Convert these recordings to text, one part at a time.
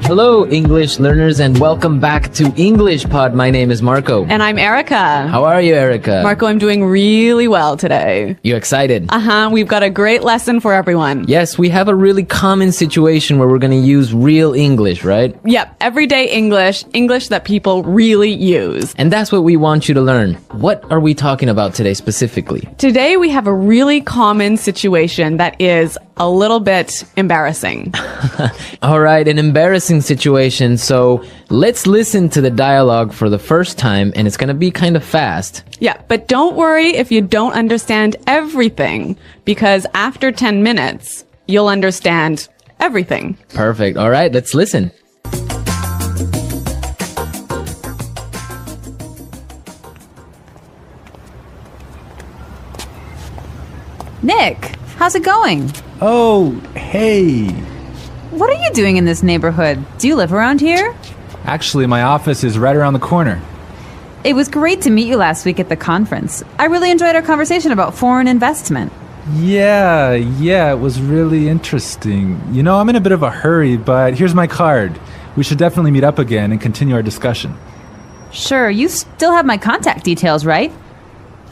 Hello, English learners, and welcome back to English Pod. My name is Marco. And I'm Erica. How are you, Erica? Marco, I'm doing really well today. You excited? We've got a great lesson for everyone. Yes, we have a really common situation where we're going to use real English, right? Yep, everyday English, English that people really use. And that's what we want you to learn. What are we talking about today specifically? Today we have a really common situation that is a little bit embarrassing. All right, an embarrassing situation. So let's listen to the dialogue for the first time, and it's going to be kind of fast. Yeah, but don't worry if you don't understand everything, because after 10 minutes, you'll understand everything. Perfect. All right, let's listen. Nick, how's it going? Oh, hey. What are you doing in this neighborhood? Do you live around here? Actually, my office is right around the corner. It was great to meet you last week at the conference. I really enjoyed our conversation about foreign investment. Yeah, it was really interesting. You know, I'm in a bit of a hurry, but here's my card. We should definitely meet up again and continue our discussion. Sure, you still have my contact details, right?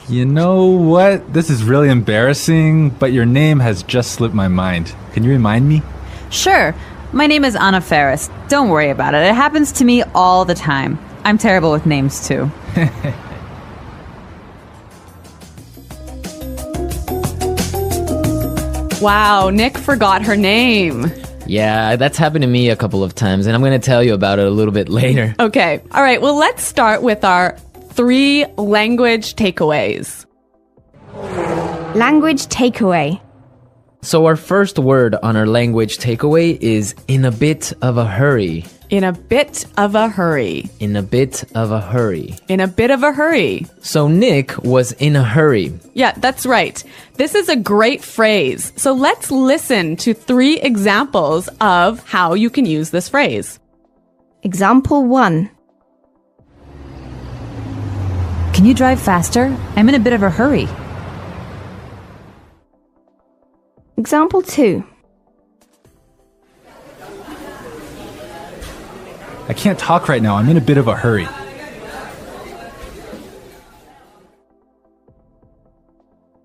You know what? This is really embarrassing, but your name has just slipped my mind. Can you remind me? Sure. My name is Anna Ferris. Don't worry about it. It happens to me all the time. I'm terrible with names, too. Wow, Nick forgot her name. Yeah, that's happened to me a couple of times, and I'm going to tell you about it a little bit later. Okay, all right, well, let's start with our 3 language takeaways. Language takeaway. So our first word on our language takeaway is in a bit of a hurry. In a bit of a hurry. In a bit of a hurry. In a bit of a hurry. So Nick was in a hurry. Yeah, that's right. This is a great phrase. So let's listen to 3 examples of how you can use this phrase. Example 1. Can you drive faster? I'm in a bit of a hurry. Example 2. I can't talk right now. I'm in a bit of a hurry.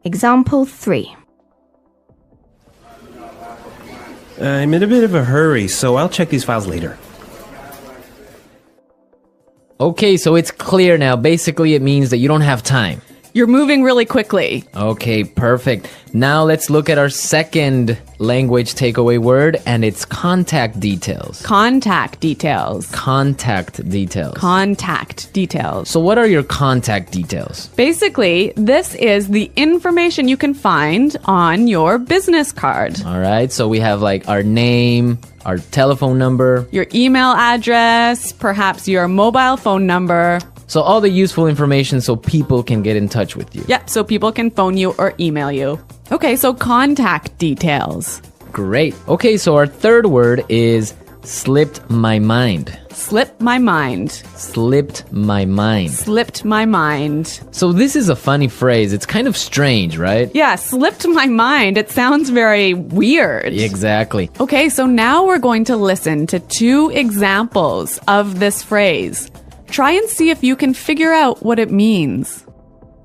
Example 3. I'm in a bit of a hurry, so I'll check these files later. Okay, so it's clear now. Basically, it means that you don't have time. You're moving really quickly. Okay, perfect. Now let's look at our second language takeaway word, and it's contact details. Contact details. Contact details. Contact details. So what are your contact details? Basically, this is the information you can find on your business card. All right, so we have like our name, our telephone number, your email address, perhaps your mobile phone number. So all the useful information so people can get in touch with you. Yeah, so people can phone you or email you. Okay, so contact details. Great. Okay, so our third word is slipped my mind. Slipped my mind. Slipped my mind. Slipped my mind. So this is a funny phrase. It's kind of strange, right? Yeah, slipped my mind. It sounds very weird. Exactly. Okay, so now we're going to listen to 2 examples of this phrase. Try and see if you can figure out what it means.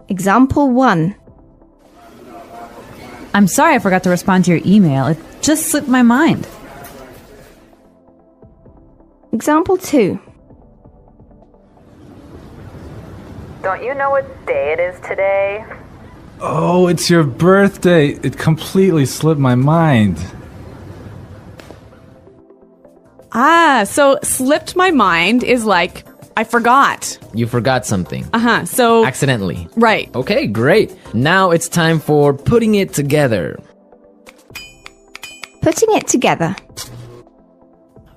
Example 1. I'm sorry I forgot to respond to your email. It just slipped my mind. Example 2. Don't you know what day it is today? Oh, it's your birthday. It completely slipped my mind. So slipped my mind is like, I forgot. You forgot something. So accidentally. Right. Okay, great. Now it's time for putting it together. Putting it together.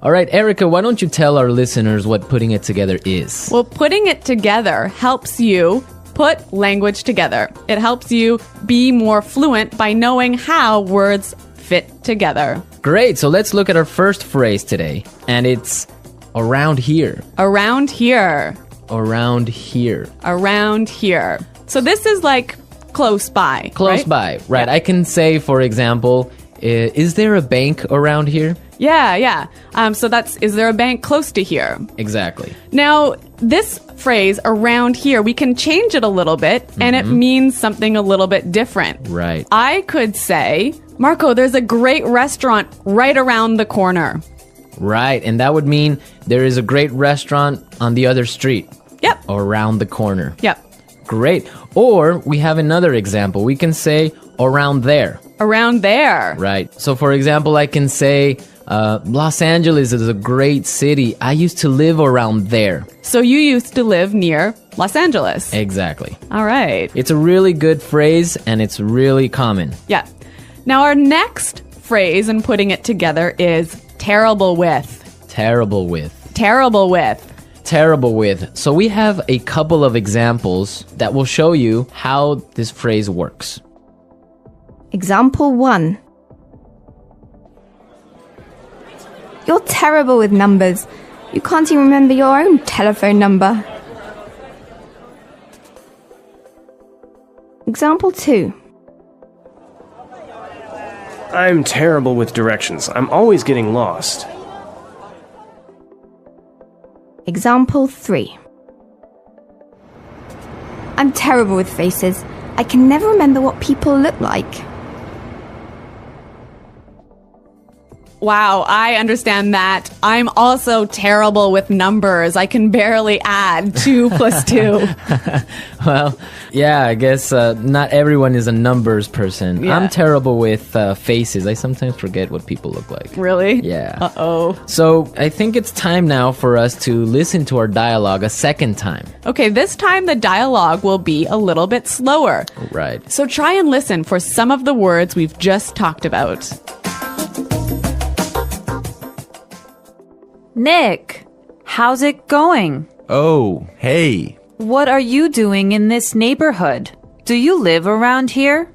All right, Erica, why don't you tell our listeners what putting it together is? Well, putting it together helps you put language together. It helps you be more fluent by knowing how words fit together. Great. So let's look at our first phrase today. And it's around here. Around here. Around here. Around here. So this is like close by. Close by. Right. Yeah. I can say, for example, is there a bank around here? Yeah. So is there a bank close to here? Exactly. Now, this phrase around here, we can change it a little bit and it means something a little bit different. Right. I could say, Marco, there's a great restaurant right around the corner. Right. And that would mean there is a great restaurant on the other street. Yep. Or around the corner. Yep. Great. Or we have another example. We can say around there. Around there. Right. So, for example, I can say Los Angeles is a great city. I used to live around there. So you used to live near Los Angeles. Exactly. All right. It's a really good phrase and it's really common. Yeah. Now, our next phrase in putting it together is terrible with. Terrible with. Terrible with. Terrible with. So we have a couple of examples that will show you how this phrase works. Example 1. You're terrible with numbers. You can't even remember your own telephone number. Example 2. I'm terrible with directions. I'm always getting lost. Example 3. I'm terrible with faces. I can never remember what people look like. Wow, I understand that. I'm also terrible with numbers. I can barely add 2 plus 2. Well, yeah, I guess not everyone is a numbers person. Yeah. I'm terrible with faces. I sometimes forget what people look like. Really? Yeah. Uh-oh. So I think it's time now for us to listen to our dialogue a second time. Okay, this time the dialogue will be a little bit slower. Right. So try and listen for some of the words we've just talked about. Nick, how's it going? Oh, hey. What are you doing in this neighborhood? Do you live around here?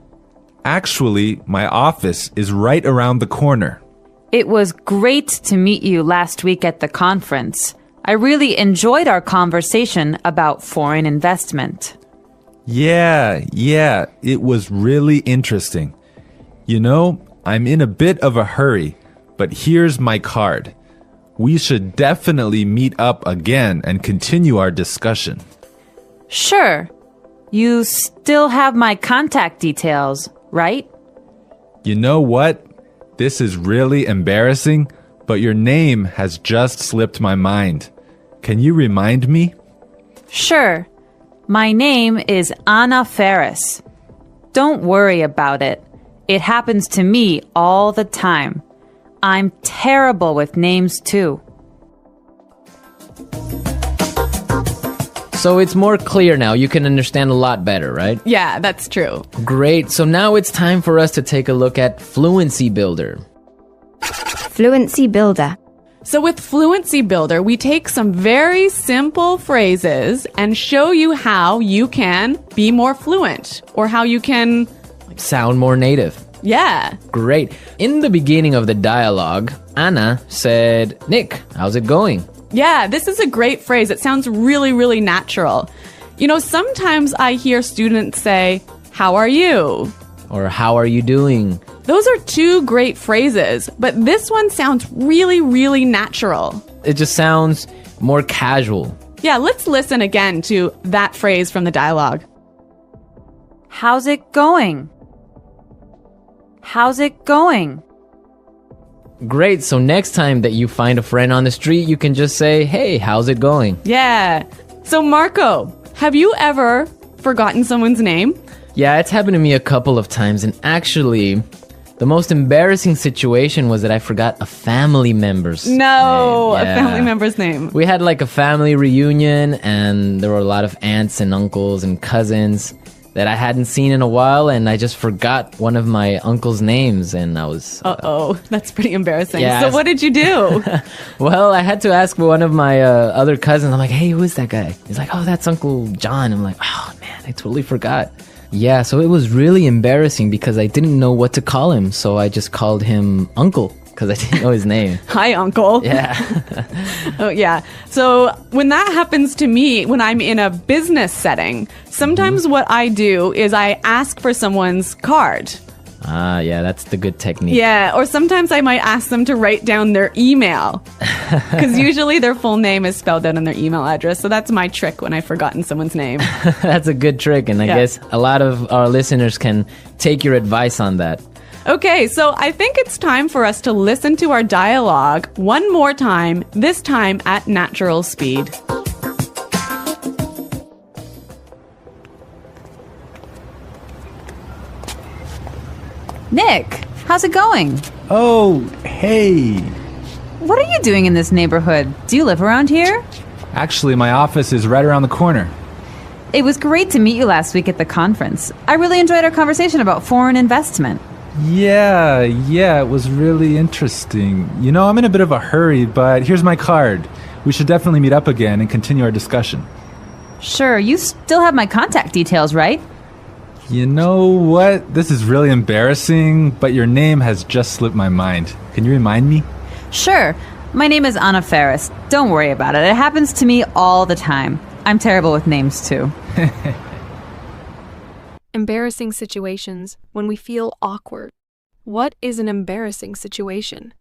Actually, my office is right around the corner. It was great to meet you last week at the conference. I really enjoyed our conversation about foreign investment. Yeah, it was really interesting. You know, I'm in a bit of a hurry, but here's my card. We should definitely meet up again and continue our discussion. Sure. You still have my contact details, right? You know what? This is really embarrassing, but your name has just slipped my mind. Can you remind me? Sure. My name is Anna Ferris. Don't worry about it. It happens to me all the time. I'm terrible with names too. So it's more clear now. You can understand a lot better, right? Yeah, that's true. Great. So now it's time for us to take a look at Fluency Builder. Fluency Builder. So with Fluency Builder, we take some very simple phrases and show you how you can be more fluent or how you can... Sound more native. Yeah. Great. In the beginning of the dialogue, Anna said, Nick, how's it going? Yeah, this is a great phrase. It sounds really, really natural. You know, sometimes I hear students say, how are you? Or how are you doing? Those are 2 great phrases, but this one sounds really, really natural. It just sounds more casual. Yeah, let's listen again to that phrase from the dialogue. How's it going? How's it going? Great. So next time that you find a friend on the street, you can just say, hey, how's it going? Yeah. So Marco, have you ever forgotten someone's name? Yeah, it's happened to me a couple of times. And actually, the most embarrassing situation was that I forgot a family member's name. No, a Yeah. family member's name. We had like a family reunion and there were a lot of aunts and uncles and cousins that I hadn't seen in a while, and I just forgot one of my uncle's names, and I was... Uh-oh, that's pretty embarrassing. Yeah, So what did you do? Well, I had to ask one of my other cousins. I'm like, hey, who is that guy? He's like, oh, that's Uncle John. I'm like, oh, man, I totally forgot. Yeah, so it was really embarrassing because I didn't know what to call him, so I just called him Uncle because I didn't know his name. Hi, Uncle. Yeah. Oh, yeah. So when that happens to me, when I'm in a business setting, sometimes what I do is I ask for someone's card. Ah, yeah, that's the good technique. Yeah, or sometimes I might ask them to write down their email. Because usually their full name is spelled out on their email address. So that's my trick when I've forgotten someone's name. That's a good trick, and I guess a lot of our listeners can take your advice on that. Okay, so I think it's time for us to listen to our dialogue one more time, this time at natural speed. Nick, how's it going? Oh, hey. What are you doing in this neighborhood? Do you live around here? Actually, my office is right around the corner. It was great to meet you last week at the conference. I really enjoyed our conversation about foreign investment. Yeah, it was really interesting. You know, I'm in a bit of a hurry, but here's my card. We should definitely meet up again and continue our discussion. Sure, you still have my contact details, right? You know what? This is really embarrassing, but your name has just slipped my mind. Can you remind me? Sure. My name is Anna Ferris. Don't worry about it. It happens to me all the time. I'm terrible with names, too. Embarrassing situations when we feel awkward. What is an embarrassing situation?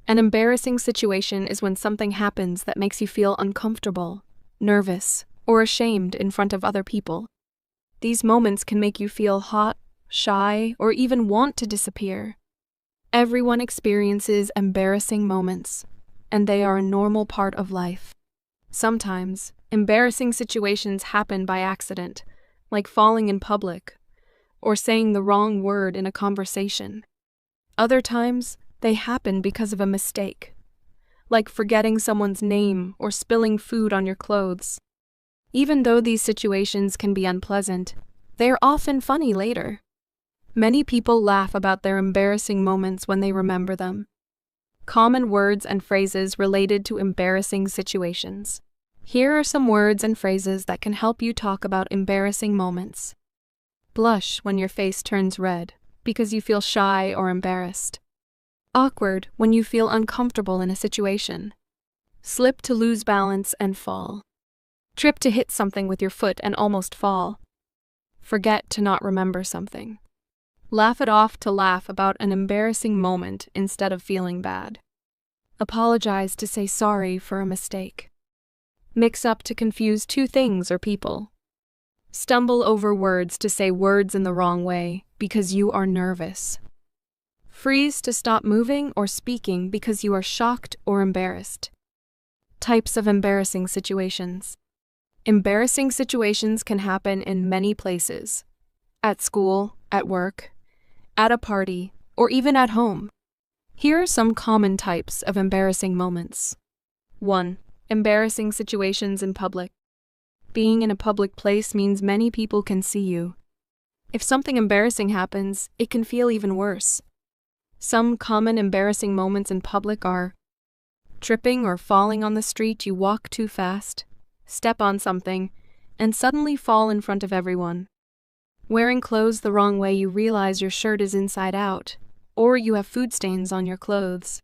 An embarrassing situation is when something happens that makes you feel uncomfortable, nervous, or ashamed in front of other people. These moments can make you feel hot, shy, or even want to disappear. Everyone experiences embarrassing moments, and they are a normal part of life. Sometimes, embarrassing situations happen by accident, like falling in public, or saying the wrong word in a conversation. Other times, they happen because of a mistake, like forgetting someone's name or spilling food on your clothes. Even though these situations can be unpleasant, they are often funny later. Many people laugh about their embarrassing moments when they remember them. Common words and phrases related to embarrassing situations. Here are some words and phrases that can help you talk about embarrassing moments. Blush when your face turns red because you feel shy or embarrassed. Awkward when you feel uncomfortable in a situation. Slip to lose balance and fall. Trip to hit something with your foot and almost fall. Forget to not remember something. Laugh it off to laugh about an embarrassing moment instead of feeling bad. Apologize to say sorry for a mistake. Mix up to confuse two things or people. Stumble over words to say words in the wrong way because you are nervous. Freeze to stop moving or speaking because you are shocked or embarrassed. Types of embarrassing situations. Embarrassing situations can happen in many places. At school, at work, at a party, or even at home. Here are some common types of embarrassing moments. 1. Embarrassing situations in public. Being in a public place means many people can see you. If something embarrassing happens, it can feel even worse. Some common embarrassing moments in public are tripping or falling on the street, you walk too fast, step on something, and suddenly fall in front of everyone. Wearing clothes the wrong way, you realize your shirt is inside out, or you have food stains on your clothes.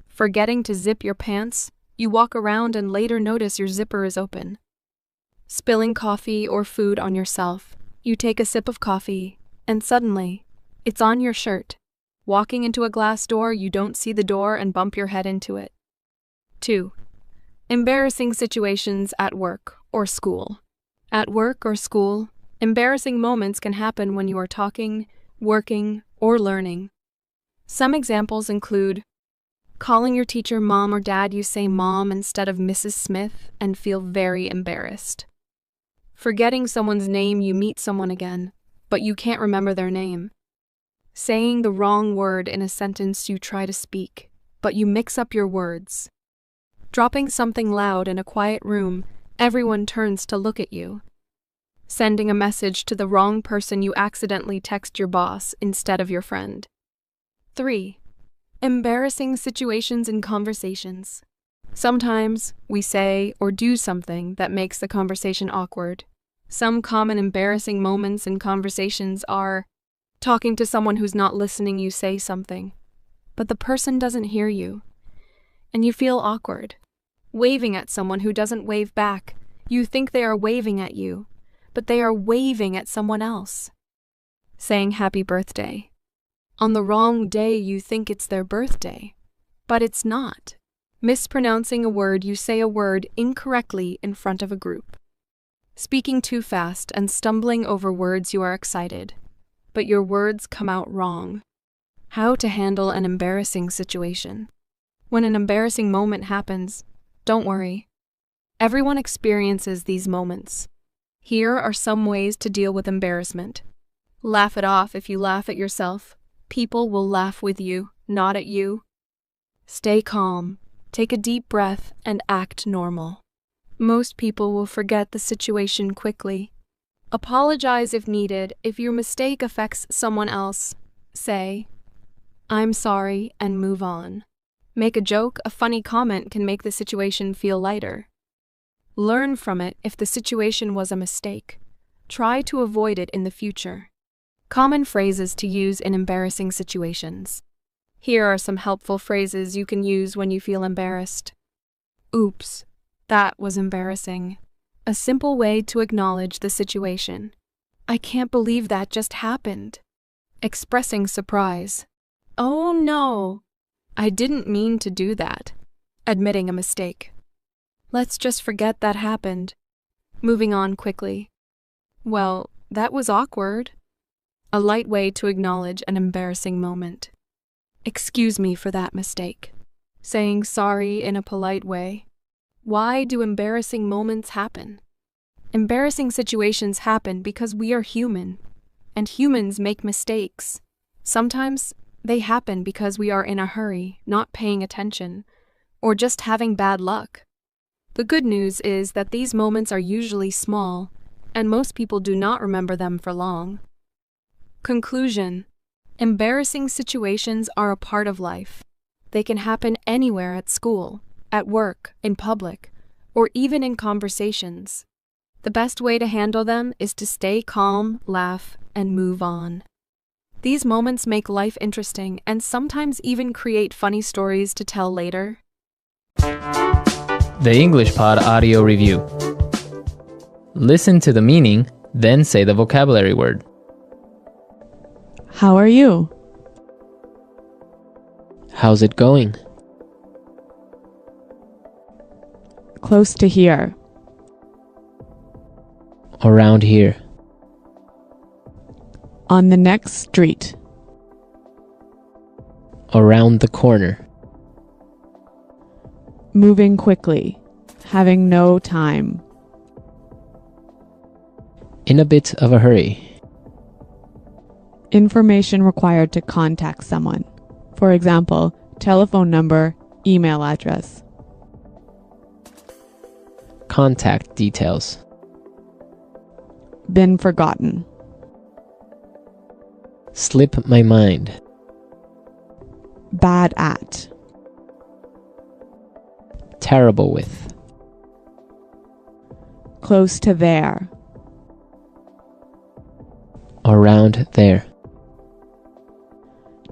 Forgetting to zip your pants, you walk around and later notice your zipper is open. Spilling coffee or food on yourself, you take a sip of coffee, and suddenly, it's on your shirt. Walking into a glass door, you don't see the door and bump your head into it. 2. Embarrassing situations at work or school. At work or school, embarrassing moments can happen when you are talking, working, or learning. Some examples include calling your teacher mom or dad, you say mom instead of Mrs. Smith and feel very embarrassed. Forgetting someone's name, you meet someone again, but you can't remember their name. Saying the wrong word in a sentence you try to speak, but you mix up your words. Dropping something loud in a quiet room, everyone turns to look at you. Sending a message to the wrong person, you accidentally text your boss instead of your friend. 3. Embarrassing situations in conversations. Sometimes we say or do something that makes the conversation awkward. Some common embarrassing moments in conversations are talking to someone who's not listening, you say something, but the person doesn't hear you, and you feel awkward. Waving at someone who doesn't wave back, you think they are waving at you, but they are waving at someone else. Saying happy birthday. On the wrong day, you think it's their birthday, but it's not. Mispronouncing a word, you say a word incorrectly in front of a group. Speaking too fast and stumbling over words you are excited, but your words come out wrong. How to handle an embarrassing situation. When an embarrassing moment happens, don't worry. Everyone experiences these moments. Here are some ways to deal with embarrassment. Laugh it off. If you laugh at yourself, people will laugh with you, not at you. Stay calm, take a deep breath, and act normal. Most people will forget the situation quickly. Apologize if needed. If your mistake affects someone else, say, "I'm sorry," and move on. Make a joke. A funny comment can make the situation feel lighter. Learn from it if the situation was a mistake. Try to avoid it in the future. Common phrases to use in embarrassing situations. Here are some helpful phrases you can use when you feel embarrassed. Oops, that was embarrassing. A simple way to acknowledge the situation. I can't believe that just happened. Expressing surprise. Oh no, I didn't mean to do that. Admitting a mistake. Let's just forget that happened. Moving on quickly. Well, that was awkward. A light way to acknowledge an embarrassing moment. Excuse me for that mistake. Saying sorry in a polite way. Why do embarrassing moments happen? Embarrassing situations happen because we are human, and humans make mistakes. Sometimes they happen because we are in a hurry, not paying attention, or just having bad luck. The good news is that these moments are usually small, and most people do not remember them for long. Conclusion: embarrassing situations are a part of life. They can happen anywhere, at school, at work, in public, or even in conversations. The best way to handle them is to stay calm, laugh, and move on. These moments make life interesting and sometimes even create funny stories to tell later. The English Pod Audio Review. Listen to the meaning, then say the vocabulary word. How are you? How's it going? Close to here. Around here. On the next street. Around the corner. Moving quickly. Having no time. In a bit of a hurry. Information required to contact someone. For example, telephone number, email address. Contact details. Been forgotten. Slip my mind. Bad at. Terrible with. Close to there. Around there.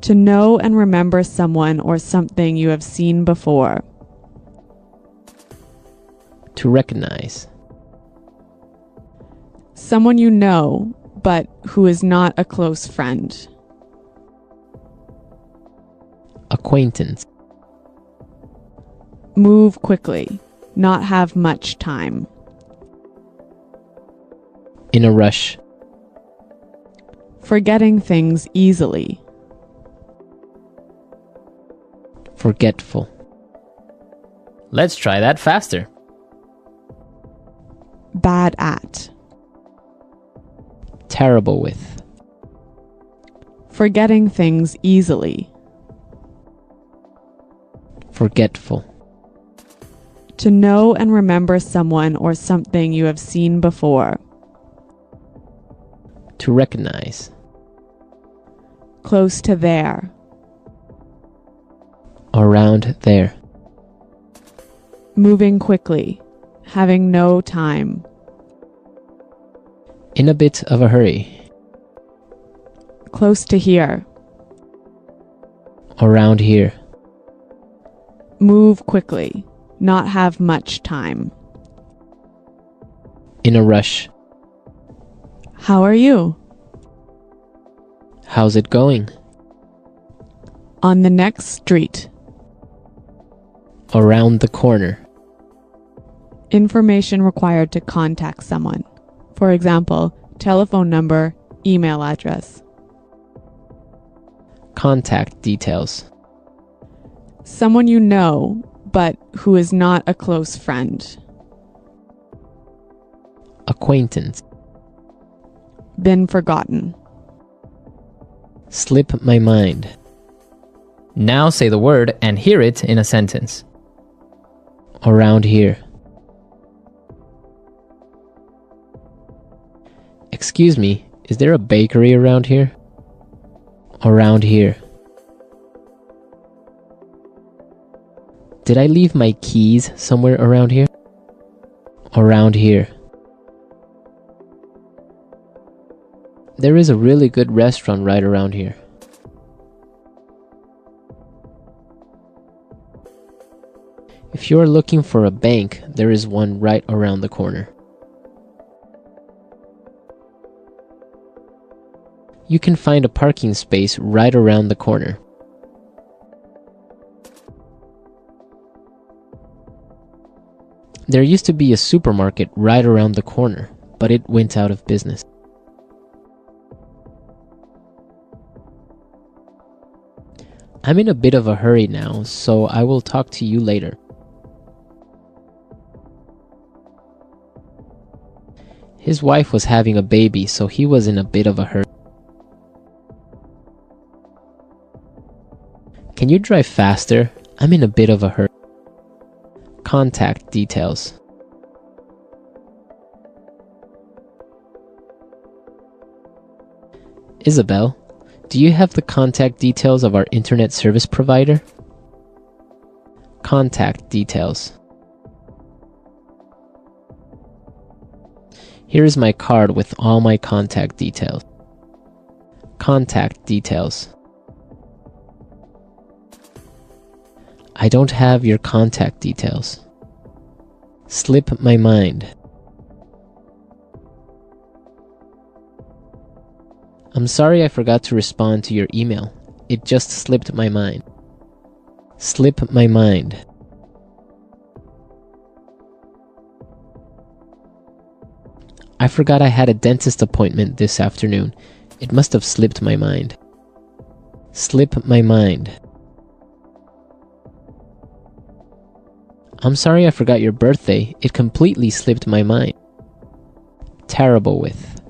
To know and remember someone or something you have seen before. To recognize. Someone you know, but who is not a close friend. Acquaintance. Move quickly. Not have much time. In a rush. Forgetting things easily. Forgetful. Let's try that faster. Bad at. Terrible with. Forgetting things easily. Forgetful. To know and remember someone or something you have seen before. To recognize. Close to there. Around there. Moving quickly. Having no time. In a bit of a hurry. Close to here. Around here. Move quickly. Not have much time. In a rush. How are you? How's it going? On the next street. Around the corner. Information required to contact someone. For example, telephone number, email address. Contact details. Someone you know, but who is not a close friend. Acquaintance. Been forgotten. Slip my mind. Now say the word and hear it in a sentence. Around here. Excuse me, is there a bakery around here? Around here. Did I leave my keys somewhere around here? Around here. There is a really good restaurant right around here. If you are looking for a bank, there is one right around the corner. You can find a parking space right around the corner. There used to be a supermarket right around the corner, but it went out of business. I'm in a bit of a hurry now, so I will talk to you later. His wife was having a baby, so he was in a bit of a hurry. Can you drive faster? I'm in a bit of a hurry. Contact details. Isabel, do you have the contact details of our internet service provider? Contact details. Here is my card with all my contact details. Contact details. I don't have your contact details. Slip my mind. I'm sorry I forgot to respond to your email. It just slipped my mind. Slip my mind. I forgot I had a dentist appointment this afternoon. It must have slipped my mind. Slip my mind. I'm sorry I forgot your birthday. It completely slipped my mind. Terrible with.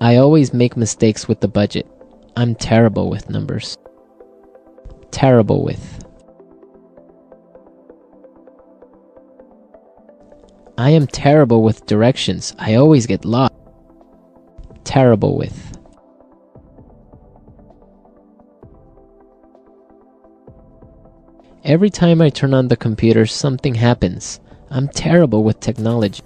I always make mistakes with the budget. I'm terrible with numbers. Terrible with. I am terrible with directions. I always get lost. Terrible with. Every time I turn on the computer, something happens. I'm terrible with technology.